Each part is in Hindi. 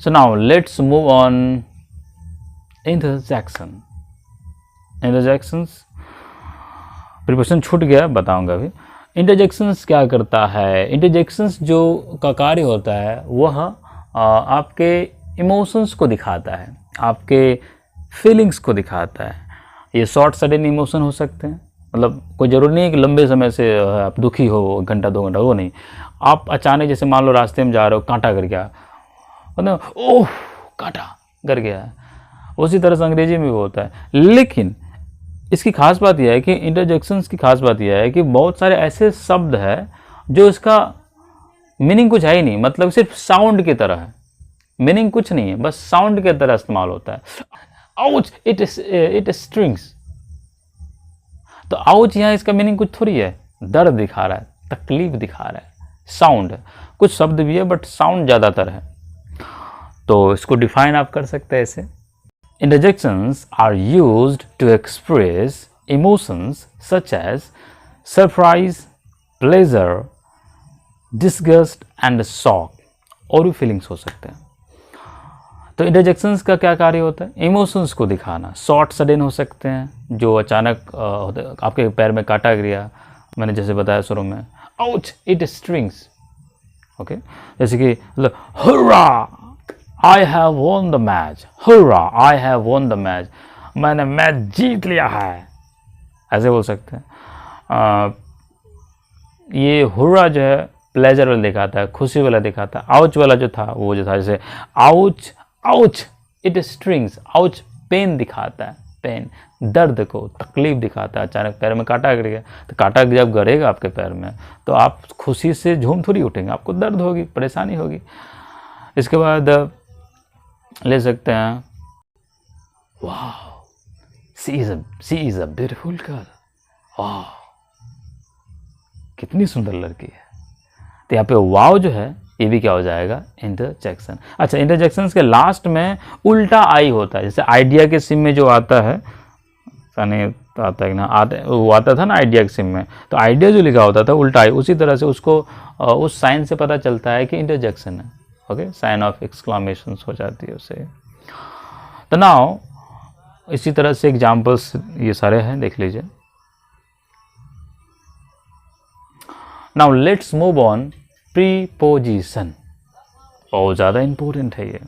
So now let's move on. Interjection. Interjections preposition छूट गया, बताऊंगा अभी। इंटरजेक्शंस क्या करता है? इंटरजेक्शंस जो का कार्य होता है वह आपके इमोशंस को दिखाता है, आपके फीलिंग्स को दिखाता है। ये शॉर्ट सडन इमोशन हो सकते हैं, मतलब कोई ज़रूरी नहीं है कि लंबे समय से आप दुखी हो, घंटा 2 घंटा, वो नहीं। आप अचानक जैसे मान लो रास्ते में जा रहे हो, कांटा गिर गया, मतलब ओह कांटा गिर गया, उसी तरह से अंग्रेजी में भी होता है। लेकिन इसकी खास बात यह है कि इंटरजेक्शंस की खास बात यह है कि बहुत सारे ऐसे शब्द है जो इसका मीनिंग कुछ है ही नहीं, मतलब सिर्फ साउंड की तरह है, मीनिंग कुछ नहीं है, बस साउंड की तरह इस्तेमाल होता है। आउच इट स्ट्रिंग्स, तो आउच यहाँ इसका मीनिंग कुछ थोड़ी है, दर्द दिखा रहा है, तकलीफ दिखा रहा है, साउंड है। कुछ शब्द भी है बट साउंड ज़्यादातर है, तो इसको डिफाइन आप कर सकते हैं ऐसे। Interjections are used to express emotions such as surprise, pleasure, disgust and shock, और भी फीलिंग्स हो सकते हैं। तो इंटरजेक्शंस का क्या कार्य होता है? इमोशंस को दिखाना। शॉर्ट सडन हो सकते हैं, जो अचानक आपके पैर में कांटा गिरा, मैंने जैसे बताया शुरू में, आउच इट स्ट्रिंग्स, ओके। जैसे कि hurrah I have won the match, hurrah I have won the match, मैंने मैच जीत लिया है, ऐसे बोल सकते हैं। ये हुर्रा जो है प्लेजर वाला दिखाता है, खुशी वाला दिखाता है। आउच वाला जो था वो जो था जैसे ouch ouch it stings, ouch pain दिखाता है, पेन दर्द को, तकलीफ दिखाता है। अचानक पैर में कांटा गिर गया, तो कांटा जब गिरेगा आपके पैर में तो आप खुशी से झूम थोड़ी उठेंगे, आपको दर्द होगी, परेशानी होगी। इसके बाद ले सकते हैं वाह she is a beautiful girl, वाह कितनी सुंदर लड़की है। तो यहाँ पे वाव जो है ये भी क्या हो जाएगा? इंटरजेक्शन। अच्छा, इंटरजेक्शंस के लास्ट में उल्टा आई होता है, जैसे आइडिया के सिम में जो आता है, तो आता है ना, वो आता था ना आइडिया के सिम में, तो आइडिया जो लिखा होता था उल्टा आई, उसी तरह से उसको उस साइन से पता चलता है कि इंटरजेक्शन है, ओके, साइन ऑफ एक्सक्लामेशन हो जाती है उसे। तो नाउ इसी तरह से एग्जाम्पल्स ये सारे हैं, देख लीजिए। Now let's move on preposition, बहुत ज़्यादा इंपॉर्टेंट है ये।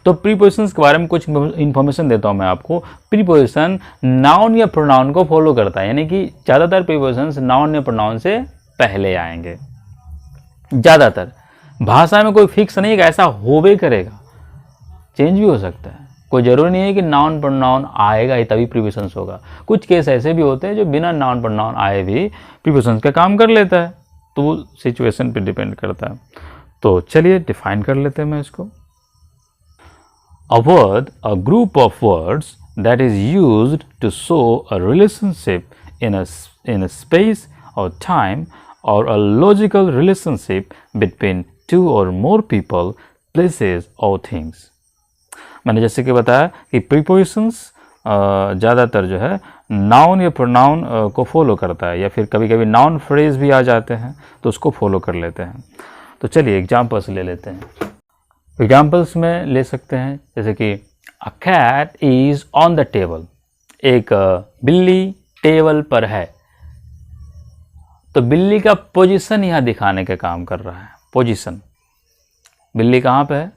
तो प्रीपोजिशंस के बारे में कुछ इंफॉर्मेशन देता हूं मैं आपको। प्रीपोजिशन नाउन या प्रोनाउन को फॉलो करता है, यानी कि ज़्यादातर प्रीपोजिशंस नाउन या प्रोनाउन से पहले आएंगे। ज़्यादातर भाषा में कोई फिक्स नहीं है कि ऐसा होवे करेगा, चेंज भी हो सकता है। कोई ज़रूरी नहीं है कि नाउन प्रोनाउन आएगा ही तभी प्रीपोजिशंस होगा। कुछ केस ऐसे भी होते हैं जो बिना नाउन प्रोनाउन आए भी प्रीपोजिशंस का काम कर लेता है, तो वो सिचुएशन पे डिपेंड करता है। तो चलिए डिफाइन कर लेते हैं मैं इसको। A word, a group of words that is used to show a relationship in a space or time, or a logical relationship between two or more people, places or things. मैंने जैसे कि बताया कि prepositions ज़्यादातर जो है नाउन या प्रोनाउन को फॉलो करता है, या फिर कभी कभी नाउन फ्रेज भी आ जाते हैं तो उसको फॉलो कर लेते हैं। तो चलिए एग्जाम्पल्स ले लेते हैं। एग्जाम्पल्स में ले सकते हैं जैसे कि a cat is on the table, एक बिल्ली टेबल पर है। तो बिल्ली का पोजीशन यहाँ दिखाने का काम कर रहा है। पोजीशन, बिल्ली कहाँ पे है,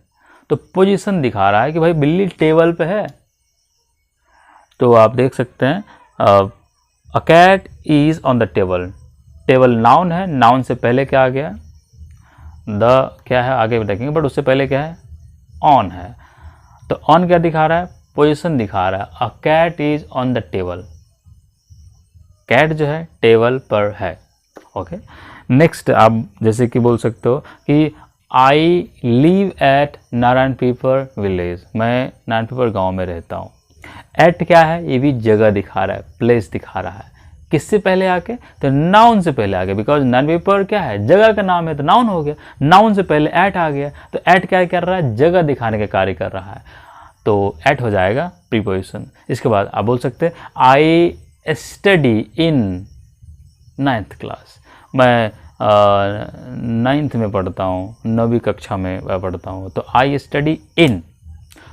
तो पोजीशन दिखा रहा है कि भाई बिल्ली टेबल पे है। तो आप देख सकते हैं a cat is on the table, table noun है, नाउन से पहले क्या आ गया, द क्या है आगे देखेंगे, बट उससे पहले क्या है, ऑन है। तो ऑन क्या दिखा रहा है, पोजीशन दिखा रहा है। A cat is on the table, cat जो है टेबल पर है। ओके, नेक्स्ट आप जैसे कि बोल सकते हो कि I live at Narayanpipar village, मैं नारायणपीपर गांव में रहता हूँ। एट क्या है, ये भी जगह दिखा रहा है, प्लेस दिखा रहा है। किससे पहले आके, तो नाउन से पहले आ गया, बिकॉज नारायणपीपर क्या है, जगह का नाम है, तो नाउन हो गया। नाउन से पहले एट आ गया, तो एट क्या कर रहा है, जगह दिखाने का कार्य कर रहा है, तो एट हो जाएगा प्रीपोजिशन। इसके बाद आप बोल सकते हैं I study in 9th class, मैं 9th में पढ़ता हूँ, 9वीं कक्षा में पढ़ता हूँ, तो आई स्टडी इन,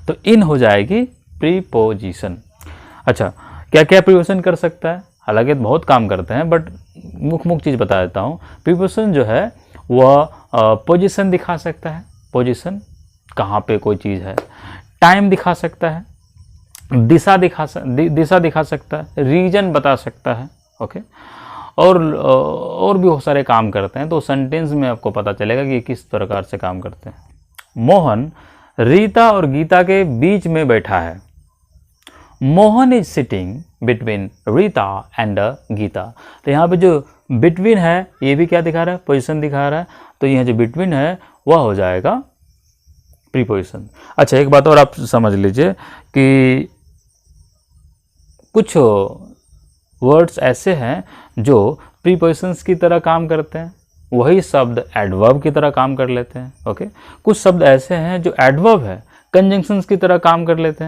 तो इन हो जाएगी प्रीपोजिशन। अच्छा, क्या क्या प्रीपोजिशन कर सकता है? हालांकि बहुत काम करते हैं, बट मुख्य चीज़ बता देता हूँ। प्रीपोजिशन जो है वह पोजीशन दिखा सकता है, पोजीशन कहाँ पे कोई चीज़ है, टाइम दिखा सकता है, दिशा दिखा सकता है, रीजन बता सकता है, ओके, और भी बहुत सारे काम करते हैं। तो सेंटेंस में आपको पता चलेगा कि किस प्रकार से काम करते हैं। मोहन रीता और गीता के बीच में बैठा है। Mohan is sitting between Rita and Gita. तो यहाँ पे जो बिटवीन है ये भी क्या दिखा रहा है? पोजीशन दिखा रहा है। तो यहाँ जो बिटवीन है वह हो जाएगा प्रीपोजिशन। अच्छा, एक बात और आप समझ लीजिए कि कुछ वर्ड्स ऐसे हैं जो प्रीपोजिशंस की तरह काम करते हैं, वही शब्द एडवर्ब की तरह काम कर लेते हैं, ओके। कुछ शब्द ऐसे हैं जो एडवर्ब है, कंजंक्शंस की तरह काम कर लेते हैं।